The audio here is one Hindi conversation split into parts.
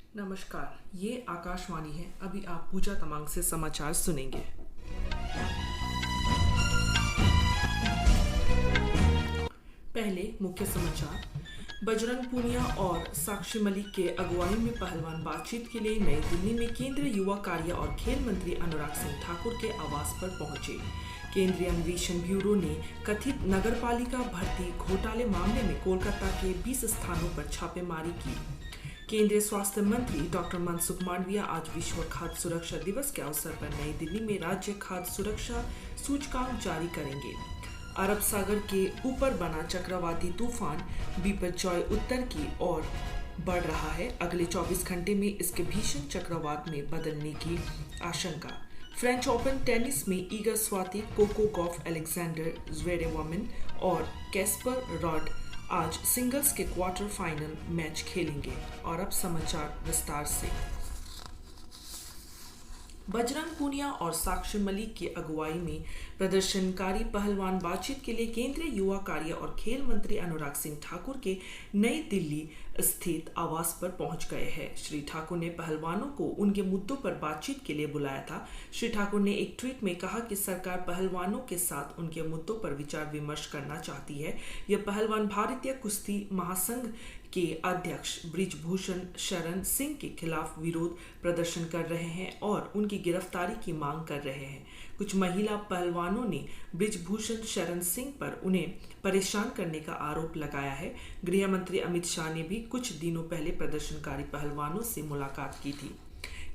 नमस्कार, ये आकाशवाणी है। अभी आप पूजा तमांग से समाचार सुनेंगे। पहले मुख्य समाचार। बजरंग पूनिया और साक्षी मलिक के अगुवाई में पहलवान बातचीत के लिए नई दिल्ली में केंद्रीय युवा कार्य और खेल मंत्री अनुराग सिंह ठाकुर के आवास पर पहुंचे। केंद्रीय अन्वेषण ब्यूरो ने कथित नगरपालिका भर्ती घोटाले मामले में कोलकाता के 20 स्थानों पर छापेमारी की। केंद्रीय स्वास्थ्य मंत्री डॉक्टर मनसुख मांडविया आज विश्व खाद्य सुरक्षा दिवस के अवसर पर नई दिल्ली में राज्य खाद्य सुरक्षा सूचकांक जारी करेंगे। अरब सागर के ऊपर बना चक्रवाती तूफान बिपरजॉय उत्तर की ओर बढ़ रहा है। अगले 24 घंटे में इसके भीषण चक्रवात में बदलने की आशंका। फ्रेंच ओपन टेनिस में Iga Swiatek, Coco Gauff, Alexander Zverev और कैस्पर रॉड आज सिंगल्स के क्वार्टर फाइनल मैच खेलेंगे। और अब समाचार विस्तार से। बजरंग पूनिया और साक्षी मलिक की अगुवाई में प्रदर्शनकारी पहलवान बातचीत के लिए केंद्रीय युवा कार्य और खेल मंत्री अनुराग सिंह ठाकुर के नई दिल्ली स्थित आवास पर पहुंच गए हैं। श्री ठाकुर ने पहलवानों को उनके मुद्दों पर बातचीत के लिए बुलाया था। श्री ठाकुर ने एक ट्वीट में कहा कि सरकार पहलवानों के साथ उनके मुद्दों पर विचार विमर्श करना चाहती है। यह पहलवान भारतीय कुश्ती महासंघ के अध्यक्ष ब्रिजभूषण शरण सिंह के खिलाफ विरोध प्रदर्शन कर रहे हैं और उनकी गिरफ्तारी की मांग कर रहे हैं। कुछ महिला पहलवानों ने ब्रिजभूषण शरण सिंह पर उन्हें परेशान करने का आरोप लगाया है। गृह मंत्री अमित शाह ने भी कुछ दिनों पहले प्रदर्शनकारी पहलवानों से मुलाकात की थी।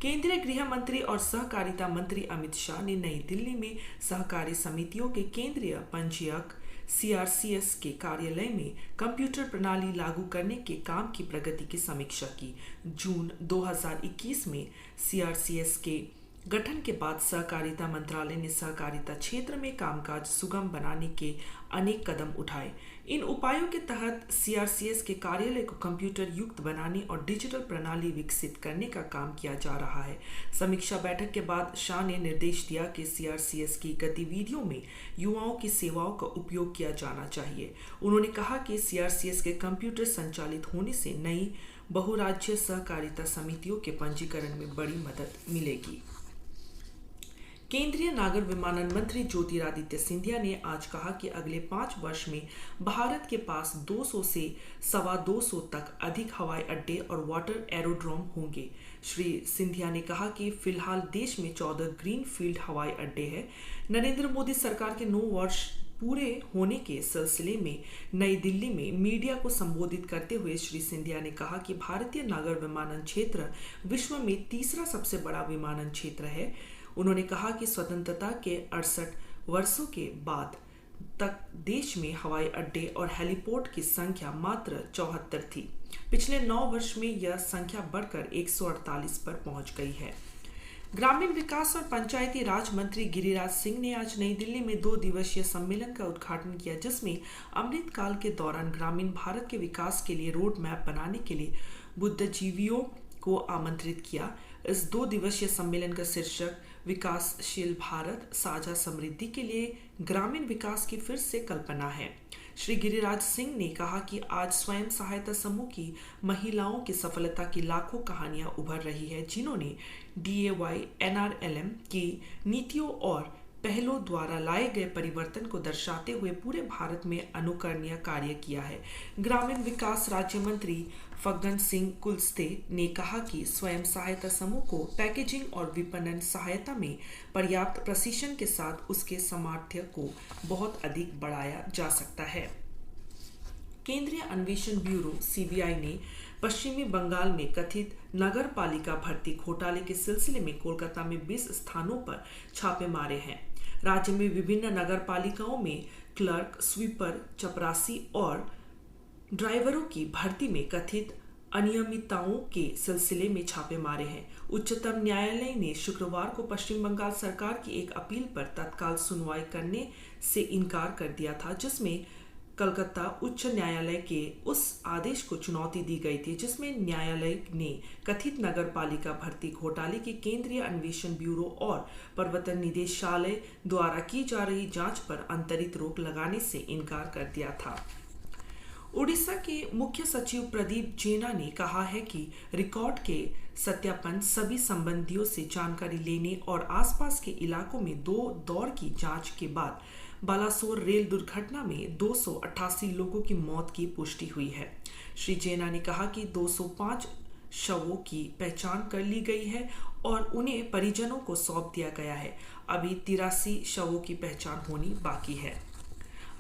केंद्रीय गृह मंत्री और सहकारिता मंत्री अमित शाह ने नई दिल्ली में सहकारी समितियों के केंद्रीय पंजीयक CRCS के कार्यालय में कंप्यूटर प्रणाली लागू करने के काम की प्रगति की समीक्षा की। जून 2021 में CRCS के गठन के बाद सहकारिता मंत्रालय ने सहकारिता क्षेत्र में कामकाज सुगम बनाने के अनेक कदम उठाए। इन उपायों के तहत CRCS के कार्यालय को कंप्यूटर युक्त बनाने और डिजिटल प्रणाली विकसित करने का काम किया जा रहा है। समीक्षा बैठक के बाद शाह ने निर्देश दिया कि CRCS की गतिविधियों में युवाओं की सेवाओं का उपयोग किया जाना चाहिए। उन्होंने कहा कि CRCS के कंप्यूटर संचालित होने से नई बहुराज्य सहकारिता समितियों के पंजीकरण में बड़ी मदद मिलेगी। केंद्रीय नागर विमानन मंत्री ज्योतिरादित्य सिंधिया ने आज कहा कि अगले 5 वर्ष में भारत के पास 200 से 225 तक अधिक हवाई अड्डे और वाटर एरोड्रोम होंगे। श्री सिंधिया ने कहा कि फिलहाल देश में 14 ग्रीन फील्ड हवाई अड्डे हैं। नरेंद्र मोदी सरकार के 9 वर्ष पूरे होने के सिलसिले में नई दिल्ली में मीडिया को संबोधित करते हुए श्री सिंधिया ने कहा कि भारतीय नागर विमानन क्षेत्र विश्व में तीसरा सबसे बड़ा विमानन क्षेत्र है। उन्होंने कहा कि स्वतंत्रता के 68 वर्षों के बाद तक देश में हवाई अड्डे और हेलीपोर्ट की संख्या मात्र 74 थी। पिछले 9 वर्ष में यह संख्या बढ़कर 148 पर पहुंच गई है। ग्रामीण विकास और पंचायती राज मंत्री गिरिराज सिंह ने आज नई दिल्ली में 2 दिवसीय सम्मेलन का उद्घाटन किया, जिसमें अमृतकाल के दौरान ग्रामीण भारत के विकास के लिए रोड मैप बनाने के लिए बुद्धिजीवियों को आमंत्रित किया। इस 2 दिवसीय सम्मेलन का शीर्षक विकासशील भारत साझा समृद्धि के लिए ग्रामीण विकास की फिर से कल्पना है। श्री गिरिराज सिंह ने कहा कि आज स्वयं सहायता समूह की महिलाओं की सफलता की लाखों कहानियां उभर रही है, जिन्होंने DAY NRLM की नीतियों और पहलों द्वारा लाए गए परिवर्तन को दर्शाते हुए पूरे भारत में अनुकरणीय कार्य किया है। ग्रामीण विकास राज्य मंत्री फग्गन सिंह कुलस्ते ने कहा कि स्वयं सहायता समूह को पैकेजिंग और विपणन सहायता में पर्याप्त प्रशिक्षण के साथ उसके सामर्थ्य को बहुत अधिक बढ़ाया जा सकता है। केंद्रीय अन्वेषण ब्यूरो CBI ने पश्चिमी बंगाल में कथित नगर पालिका भर्ती घोटाले के सिलसिले में कोलकाता में 20 स्थानों पर छापे मारे हैं। राज्य में विभिन्न नगर पालिकाओं में क्लर्क, स्वीपर, चपरासी और ड्राइवरों की भर्ती में कथित अनियमितताओं के सिलसिले में छापे मारे हैं। उच्चतम न्यायालय ने शुक्रवार को पश्चिम बंगाल सरकार की एक अपील पर तत्काल सुनवाई करने से इनकार कर दिया था, जिसमें कलकत्ता उच्च न्यायालय के उस आदेश को चुनौती दी गई थी, जिसमें न्यायालय ने कथित नगर पालिका भर्ती घोटाले के केंद्रीय अन्वेषण ब्यूरो और प्रवर्तन निदेशालय द्वारा की जा रही जांच पर अंतरित रोक लगाने से इनकार कर दिया था। उड़ीसा के मुख्य सचिव प्रदीप जेना ने कहा है कि रिकॉर्ड के सत्यापन, सभी संबंधियों से जानकारी लेने और आसपास के इलाकों में 2 दौर की जांच के बाद बालासोर रेल दुर्घटना में 288 लोगों की मौत की पुष्टि हुई है। श्री जेना ने कहा कि 205 शवों की पहचान कर ली गई है और उन्हें परिजनों को सौंप दिया गया है। अभी 83 शवों की पहचान होनी बाकी है।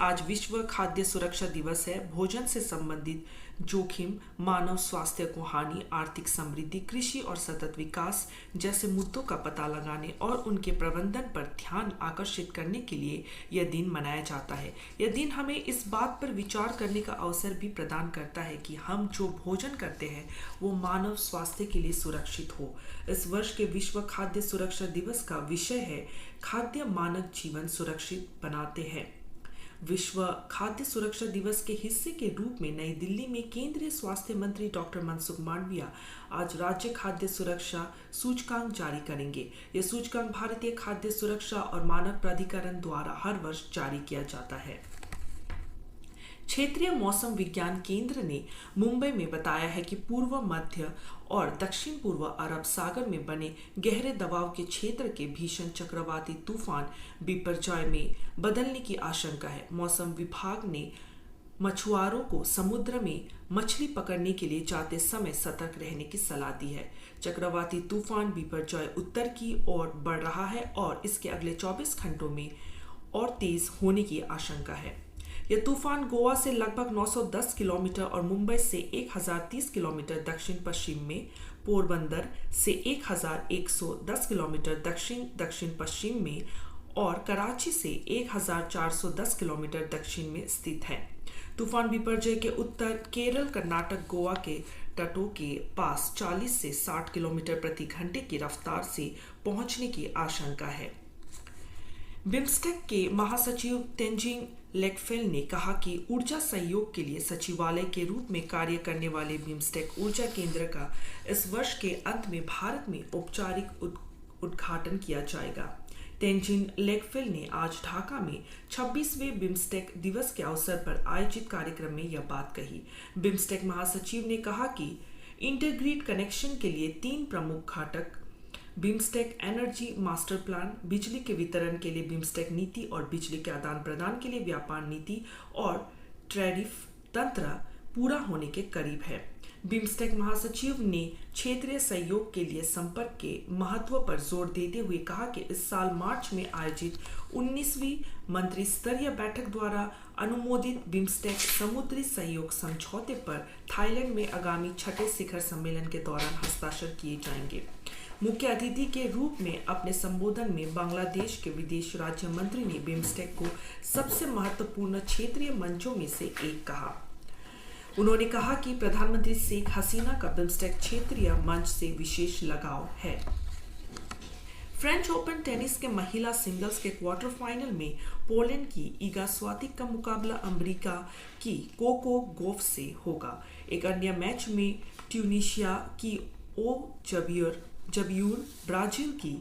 आज विश्व खाद्य सुरक्षा दिवस है। भोजन से संबंधित जोखिम, मानव स्वास्थ्य को हानि, आर्थिक समृद्धि, कृषि और सतत विकास जैसे मुद्दों का पता लगाने और उनके प्रबंधन पर ध्यान आकर्षित करने के लिए यह दिन मनाया जाता है। यह दिन हमें इस बात पर विचार करने का अवसर भी प्रदान करता है कि हम जो भोजन करते हैं वो मानव स्वास्थ्य के लिए सुरक्षित हो। इस वर्ष के विश्व खाद्य सुरक्षा दिवस का विषय है खाद्य मानक जीवन सुरक्षित बनाते हैं। विश्व खाद्य सुरक्षा दिवस के हिस्से के रूप में नई दिल्ली में केंद्रीय स्वास्थ्य मंत्री डॉक्टर मनसुख मांडविया आज राज्य खाद्य सुरक्षा सूचकांक जारी करेंगे। यह सूचकांक भारतीय खाद्य सुरक्षा और मानक प्राधिकरण द्वारा हर वर्ष जारी किया जाता है। क्षेत्रीय मौसम विज्ञान केंद्र ने मुंबई में बताया है कि पूर्व, मध्य और दक्षिण पूर्व अरब सागर में बने गहरे दबाव के क्षेत्र के भीषण चक्रवाती तूफान बिपरजॉय में बदलने की आशंका है। मौसम विभाग ने मछुआरों को समुद्र में मछली पकड़ने के लिए जाते समय सतर्क रहने की सलाह दी है। चक्रवाती तूफान बिपरजॉय उत्तर की ओर बढ़ रहा है और इसके अगले 24 घंटों में और तेज होने की आशंका है। यह तूफान गोवा से लगभग 910 किलोमीटर और मुंबई से 1030 किलोमीटर दक्षिण पश्चिम में, पोरबंदर से 1110 किलोमीटर दक्षिण दक्षिण पश्चिम में और कराची से 1410 किलोमीटर दक्षिण में स्थित है। तूफान बिपरजॉय के उत्तर केरल, कर्नाटक, गोवा के तटों के पास 40 से 60 किलोमीटर प्रति घंटे की रफ्तार से पहुंचने की आशंका है। बिम्स्टेक के महासचिव तेंजिंग लेकफेल ने कहा कि ऊर्जा सहयोग के लिए सचिवालय के रूप में कार्य करने वाले बिम्स्टेक ऊर्जा केंद्र का इस वर्ष के अंत में भारत में औपचारिक उद्घाटन किया जाएगा। तेंजिंग लेकफेल ने आज ढाका में 26वें बिम्स्टेक दिवस के अवसर पर आयोजित कार्यक्रम में यह बात कही। बिम्स्टेक महासचिव ने कहा कि इंटरग्रिड कनेक्शन के लिए 3 प्रमुख घटक बिम्स्टेक एनर्जी मास्टर प्लान, बिजली के वितरण के लिए बिम्स्टेक नीति और बिजली के आदान प्रदान के लिए व्यापार नीति और टैरिफ तंत्र पूरा होने के करीब है। बिम्स्टेक महासचिव ने क्षेत्रीय सहयोग के लिए संपर्क के महत्व पर जोर देते हुए कहा कि इस साल मार्च में आयोजित 19वीं मंत्री स्तरीय बैठक द्वारा अनुमोदित बिम्स्टेक समुद्री सहयोग समझौते पर थाईलैंड में आगामी 6ठे शिखर सम्मेलन के दौरान हस्ताक्षर किए जाएंगे। मुख्य अतिथि के रूप में अपने संबोधन में बांग्लादेश के विदेश राज्य मंत्री ने बिम्स्टेक को सबसे महत्वपूर्ण क्षेत्रीय मंचों में से एक कहा। उन्होंने कहा कि प्रधानमंत्री शेख हसीना का बिम्स्टेक क्षेत्रीय मंच से विशेष लगाव है। फ्रेंच ओपन टेनिस के महिला सिंगल्स के क्वार्टर फाइनल में पोलैंड की इगा स्वातिक का मुकाबला अमेरिका की कोको गोफ से होगा। एक अन्य मैच में ट्यूनीशिया की ओ जब्यूर ब्राजील की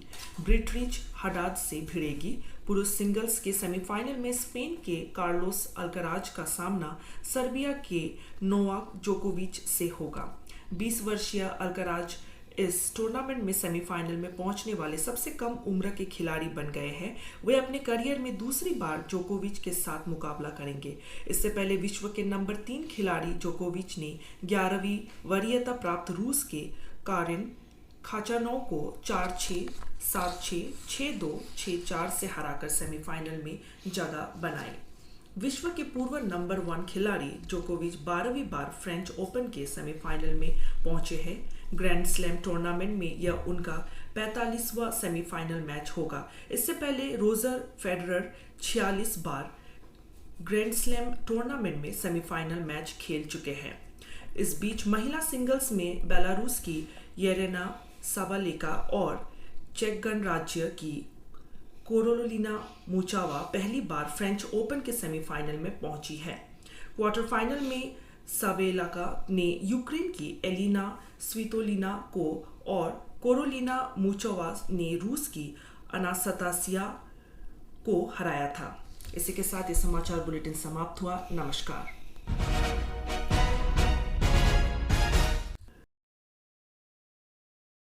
ब्रिट्रिज हडाद से भिड़ेगी। पुरुष सिंगल्स के सेमीफाइनल में स्पेन के कार्लोस अल्कराज का सामना सर्बिया के नोवाक जोकोविच से होगा। 20 वर्षीय अल्कराज इस टूर्नामेंट में सेमीफाइनल में पहुंचने वाले सबसे कम उम्र के खिलाड़ी बन गए हैं। वे अपने करियर में दूसरी बार जोकोविच के साथ मुकाबला करेंगे। इससे पहले विश्व के नंबर 3 खिलाड़ी जोकोविच ने 11वीं वरीयता प्राप्त रूस के कारिन खाचानोव को 4-6, 7-6, 6-2, 6-4 से हराकर सेमीफाइनल में जगह बनाई। विश्व के पूर्व नंबर 1 खिलाड़ी जोकोविच 12वीं बार फ्रेंच ओपन के सेमीफाइनल में पहुंचे हैं। ग्रैंड स्लैम टूर्नामेंट में यह उनका 45वां सेमीफाइनल मैच होगा। इससे पहले रोजर फेडरर 46 बार ग्रैंड स्लैम टूर्नामेंट में सेमीफाइनल मैच खेल चुके हैं। इस बीच महिला सिंगल्स में बेलारूस की येलेना साबालेका और चेक गणराज्य की कोरोलिना मुचावा पहली बार फ्रेंच ओपन के सेमीफाइनल में पहुंची है। क्वार्टर फाइनल में साबालेका ने यूक्रेन की एलिना स्वितोलिना को और कोरोलिना मुचावा ने रूस की अनास्तासिया को हराया था। इसी के साथ ये समाचार बुलेटिन समाप्त हुआ। नमस्कार।